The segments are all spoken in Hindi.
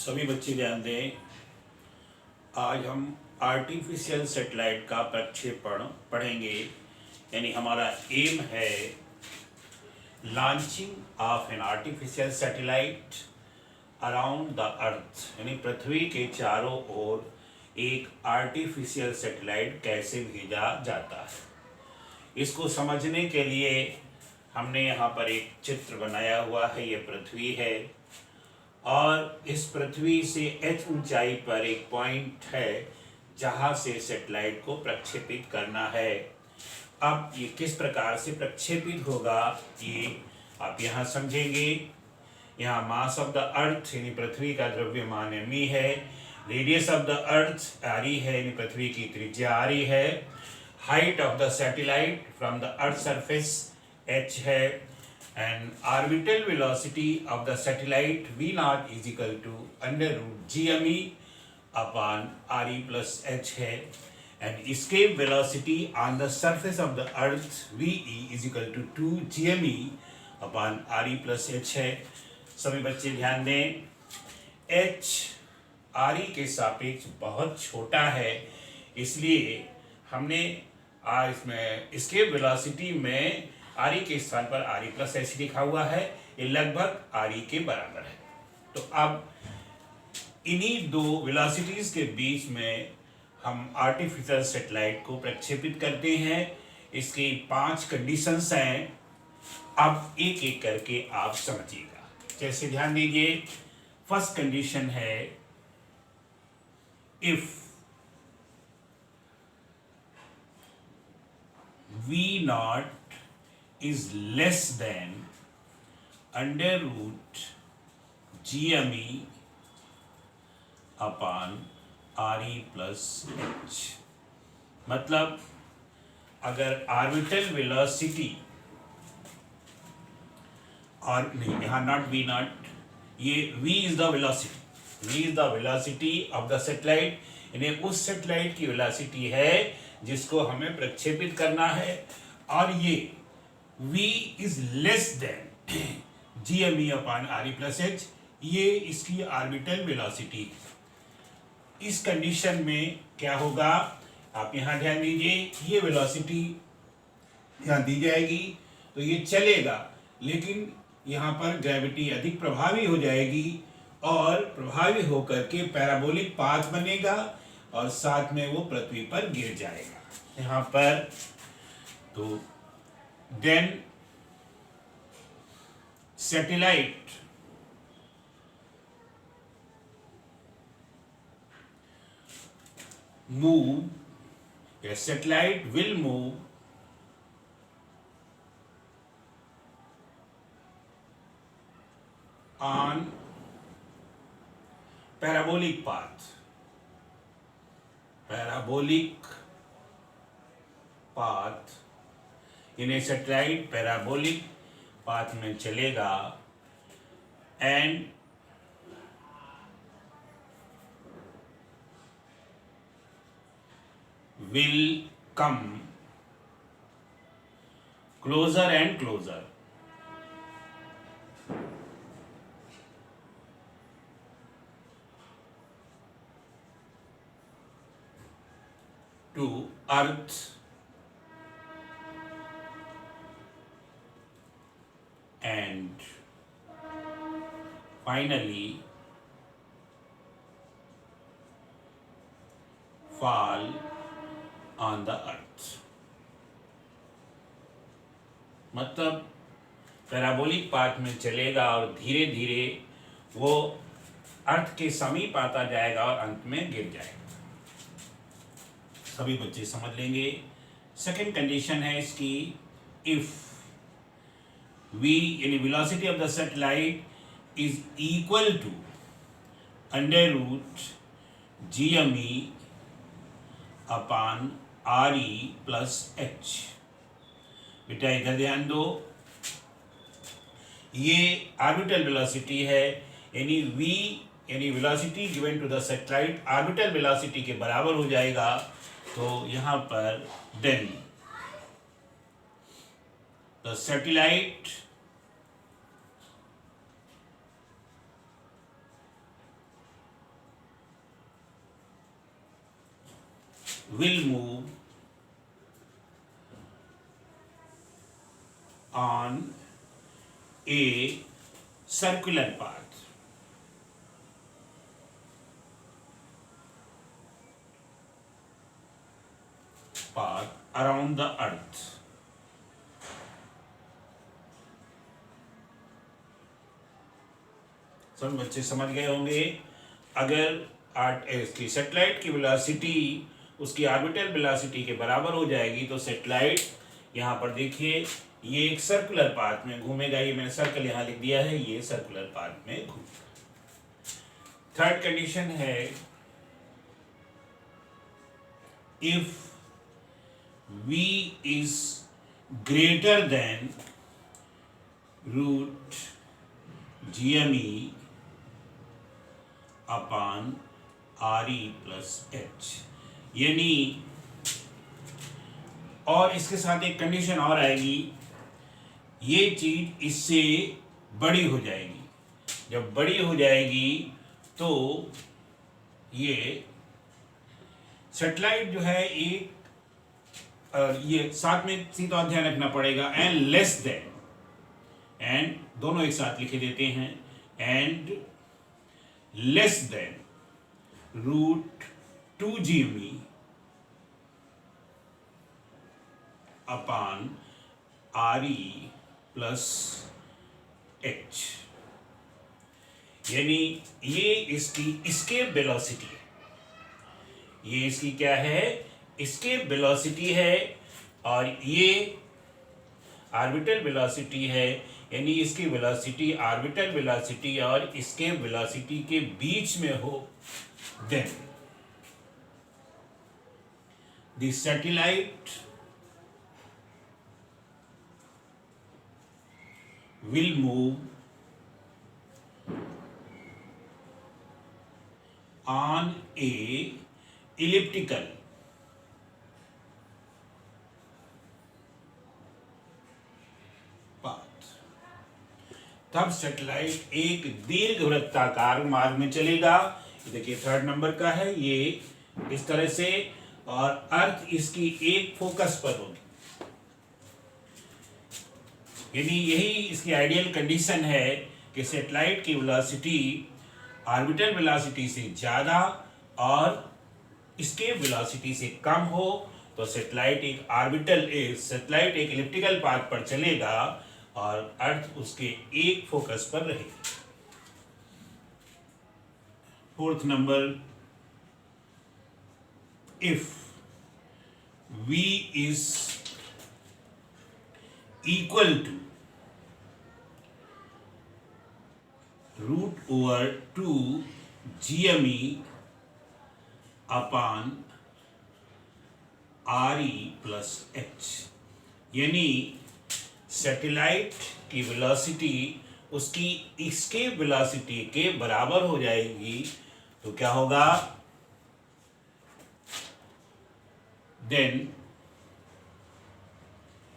सभी बच्चे ध्यान दें। आज हम आर्टिफिशियल सैटेलाइट का प्रक्षेपण पढ़ेंगे। यानी हमारा एम है launching of an artificial satellite around the earth, यानी पृथ्वी के चारों ओर एक आर्टिफिशियल सैटेलाइट कैसे भेजा जाता है। इसको समझने के लिए हमने यहाँ पर एक चित्र बनाया हुआ है। ये पृथ्वी है और इस पृथ्वी से h ऊंचाई पर एक पॉइंट है जहाँ से सैटेलाइट को प्रक्षेपित करना है। अब ये किस प्रकार से प्रक्षेपित होगा ये आप यहाँ समझेंगे। यहाँ मास ऑफ द अर्थ यानी पृथ्वी का द्रव्यमान मी है, रेडियस ऑफ द अर्थ आरी है यानी पृथ्वी की त्रिज्या आरी है, height of the satellite from the earth surface h है, and orbital velocity of the satellite v naught is equal to under root gme upon re plus h है, and escape velocity on the surface of the earth ve is equal to 2 gme upon re plus h है। सभी बच्चे ध्यान दें, h re के सापेक्ष बहुत छोटा है, इसलिए हमने इसमें escape velocity में आरी के स्थान पर आरी प्लस एच लिखा हुआ है। ये लगभग आरी के बराबर है। तो अब इन्हीं दो वेलोसिटीज के बीच में हम आर्टिफिशियल सैटेलाइट को प्रक्षेपित करते हैं। इसकी 5 कंडीशंस हैं। अब एक एक करके आप समझिएगा। जैसे ध्यान दीजिए, फर्स्ट कंडीशन है if v not is less than under root GME upon RE plus H। मतलब अगर ऑर्बिटल वेलोसिटी और नहीं, यहाँ नॉट v नॉट, ये v is the velocity, v is the velocity of the satellite, यानी उस सैटेलाइट की वेलोसिटी है जिसको हमें प्रक्षेपित करना है, और ये v is less than GME upon RE plus H, ये इसकी ऑर्बिटल वेलोसिटी है। इस कंडीशन में क्या होगा, आप यहाँ ध्यान दीजिए, ये वेलोसिटी यहाँ दी जाएगी तो ये चलेगा, लेकिन यहाँ पर ग्रेविटी अधिक प्रभावी हो जाएगी और प्रभावी होकर के पैराबोलिक पाथ बनेगा और साथ में वो पृथ्वी पर गिर जाएगा यहाँ पर। तो then satellite satellite will move on parabolic path, यानी सैटेलाइट पैराबोलिक पाथ में चलेगा and will come closer and closer to earth and finally fall on the earth। मतलब पैराबोलिक पाथ में चलेगा और धीरे धीरे वो अर्थ के समीप आता जाएगा और अंत में गिर जाएगा। सभी बच्चे समझ लेंगे। सेकंड कंडीशन है इसकी, इफ v यानी velocity of the satellite is equal to under root GME upon RE plus H। बेटा इधर ध्यान दो, ये ऑर्बिटल वेलोसिटी है, यानी v यानी velocity given to the satellite orbital velocity के बराबर हो जाएगा। तो यहाँ पर then the satellite will move on a circular path. Around the earth. सब बच्चे समझ गए होंगे। अगर इसकी सेटेलाइट की वेलोसिटी उसकी ऑर्बिटल वेलोसिटी के बराबर हो जाएगी तो सेटेलाइट यहाँ पर देखिए ये एक सर्कुलर पाथ में घूमेगा। ये मैंने सर्कल यहाँ लिख दिया है, ये सर्कुलर पाथ में घूमेगा। थर्ड कंडीशन है if v is greater than root GME upon RE plus H, यानी और इसके साथ एक कंडीशन और आएगी, ये चीज इससे बड़ी हो जाएगी। जब बड़ी हो जाएगी तो ये सेटेलाइट जो है एक ये साथ में सीधा ध्यान रखना पड़ेगा, एंड लेस देन, एंड दोनों एक साथ लिखे देते हैं, and less than root 2GME upon RE plus H, यानी ये इसकी एस्केप वेलोसिटी है। ये इसकी क्या है? एस्केप वेलोसिटी है, और ये ऑर्बिटल वेलोसिटी है, यानी इसकी वेलोसिटी ऑर्बिटल वेलोसिटी और एस्केप वेलोसिटी के बीच में हो, then the satellite will move on a elliptical path। तब सैटेलाइट एक दीर्घ वृत्ताकार मार्ग में चलेगा। देखिए थर्ड नंबर का है ये इस तरह से, और अर्थ इसकी एक फोकस पर होगी, यानी यही इसकी आइडियल कंडीशन है कि सैटेलाइट की वेलोसिटी ऑर्बिटल वेलोसिटी से ज़्यादा और एस्केप वेलोसिटी से कम हो, तो सैटेलाइट एक एलिप्टिकल पाथ पर चलेगा और अर्थ उसके एक फोकस पर रहेगी। Fourth number, if v is equal to root over 2GME upon RE plus H, यानी सैटेलाइट की वेलोसिटी उसकी एस्केप वेलोसिटी के बराबर हो जाएगी, तो क्या होगा? Then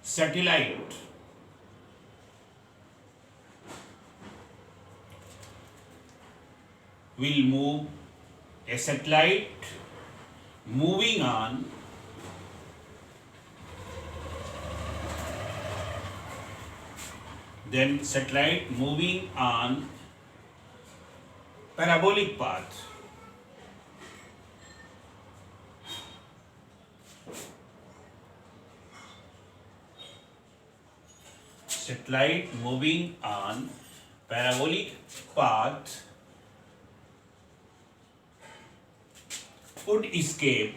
satellite will move a satellite moving on parabolic path, satellite moving on parabolic path would escape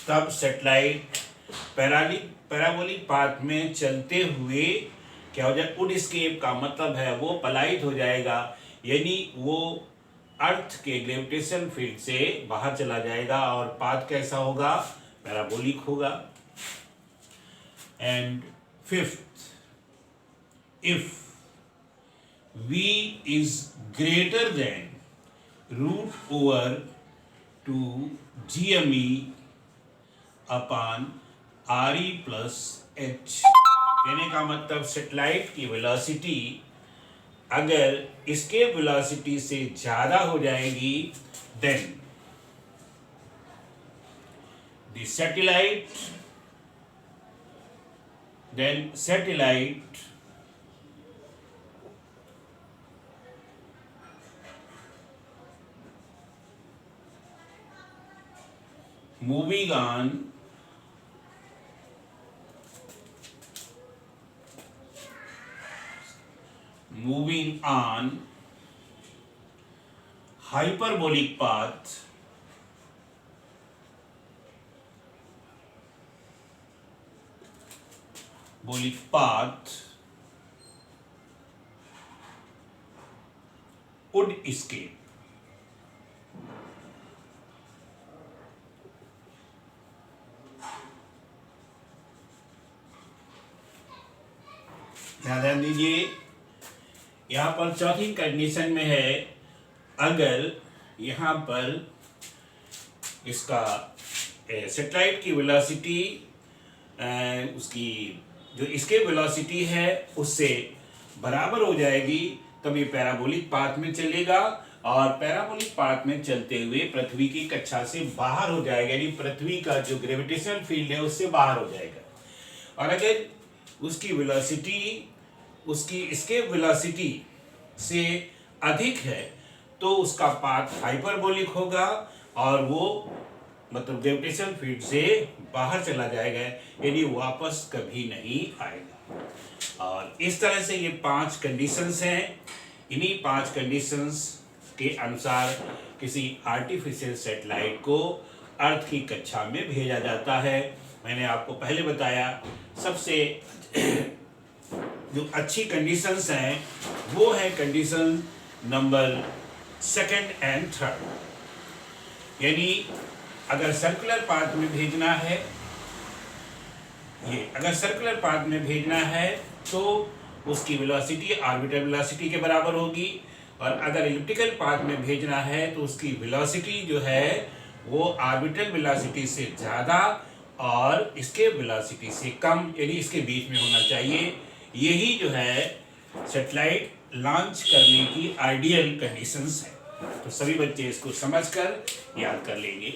तब सैटेलाइट पैराबोलिक पाथ में चलते हुए क्या हो जाए? वुड एस्केप का मतलब है वो पलायित हो जाएगा, यानी वो अर्थ के ग्रेविटेशन फील्ड से बाहर चला जाएगा और पाथ कैसा होगा? पैराबोलिक होगा। And fifth, if v is greater than root over 2GME upon RE plus H, कहने का मतलब सेटेलाइट की वेलोसिटी अगर इसके वेलोसिटी से ज़्यादा हो जाएगी then the satellite moving on hyperbolic path would escape. ध्यान दीजिए, यहाँ पर चौथी कंडीशन में है अगर यहाँ पर इसका सैटेलाइट की वेलोसिटी उसकी जो इसके वेलोसिटी है उससे बराबर हो जाएगी तब ये पैराबोलिक पाथ में चलेगा और पैराबोलिक पाथ में चलते हुए पृथ्वी की कक्षा से बाहर हो जाएगा, यानी पृथ्वी का जो ग्रेविटेशनल फील्ड है उससे बाहर हो जाएगा। और अगर उसकी वेलोसिटी उसकी इसके वेलोसिटी से अधिक है तो उसका पाथ हाइपरबोलिक होगा और वो मतलब ग्रेविटेशन फील्ड से बाहर चला जाएगा, यानी वापस कभी नहीं आएगा। और इस तरह से ये 5 कंडीशंस हैं। इन्हीं 5 कंडीशंस के अनुसार किसी आर्टिफिशियल सैटेलाइट को अर्थ की कक्षा में भेजा जाता है। मैंने आपको पहले बताया सबसे जो अच्छी कंडीशंस हैं वो है कंडीशन नंबर 2 and 3, यानी अगर सर्कुलर पाथ में भेजना है अगर सर्कुलर पाथ में भेजना है तो उसकी वेलोसिटी ऑर्बिटल वेलोसिटी के बराबर होगी और अगर एलिप्टिकल पाथ में भेजना है तो उसकी वेलोसिटी जो है वो ऑर्बिटल वेलोसिटी से ज़्यादा और इसके वेलोसिटी से कम, यानी इसके बीच में होना चाहिए। यही जो है सैटेलाइट लॉन्च करने की आइडियल कंडीशंस है। तो सभी बच्चे इसको समझकर याद कर लेंगे।